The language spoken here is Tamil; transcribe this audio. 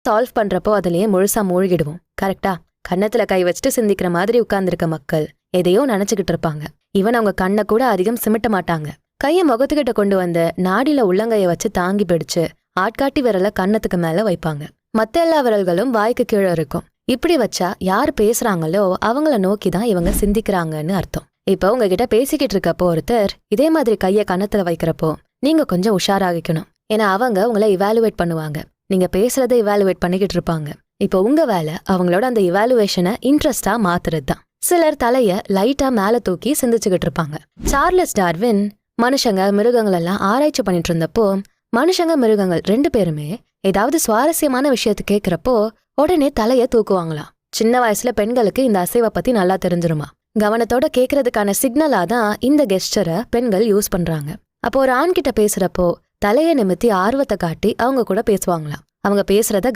சால்வ் பண்றப்போ அதுலயே முழுசா மூழ்கிடுவோம். கரெக்டா? கன்னத்துல கை வச்சுட்டு சிந்திக்கிற மாதிரி உட்கார்ந்துருக்க மக்கள் எதையோ நினைச்சுக்கிட்டு இருப்பாங்க. இவன் அவங்க கண்ணை கூட அதிகம் சிமிட்ட மாட்டாங்க. கைய முகத்துக்கிட்ட கொண்டு வந்து நாடில உள்ளங்கைய வச்சு தாங்கி பிடிச்சு ஆட்காட்டி விரல கன்னத்துக்கு மேல வைப்பாங்க. மத்த எல்லா விரல்களும் வாய்க்கு கீழே இருக்கும். இப்படி வச்சா யார் பேசுறாங்களோ அவங்கள நோக்கிதான் இவங்க சிந்திக்கிறாங்கன்னு அர்த்தம். இப்போ உங்ககிட்ட பேசிக்கிட்டு இருக்கப்போ ஒருத்தர் இதே மாதிரி கைய கன்னத்துல வைக்கிறப்போ நீங்க கொஞ்சம் உஷாராகிக்கணும். ஏன்னா அவங்க உங்களை இவாலுவேட் பண்ணுவாங்க. நீங்க பேசுறதை இவாலுவேட் பண்ணிக்கிட்டு இருப்பாங்க. இப்போ உங்க வேலை அவங்களோட அந்த இவாலுவேஷனை இன்ட்ரெஸ்டா மாத்துறது தான். சிலர் தலைய லைட்டா மேல தூக்கி சிந்திச்சுக்கிட்டு இருப்பாங்க. சார்லஸ் டார்வின் மனுஷங்க மிருகங்கள் எல்லாம் ஆராய்ச்சி பண்ணிட்டு இருந்தப்போ மனுஷங்க மிருகங்கள் 2 பேருமே ஏதாவது சுவாரஸ்யமான விஷயத்தை கேட்கிறப்போ உடனே தலைய தூக்குவாங்களாம். சின்ன வயசுல பெண்களுக்கு இந்த அசைவை பத்தி நல்லா தெரிஞ்சிருமா. கவனத்தோட கேட்கறதுக்கான சிக்னலா தான் இந்த கெஸ்டரை பெண்கள் யூஸ் பண்றாங்க. அப்போ ஒரு ஆண் கிட்ட பேசுறப்போ தலைய நிமித்தி ஆர்வத்தை காட்டி அவங்க கூட பேசுவாங்களாம். அவங்க பேசுறத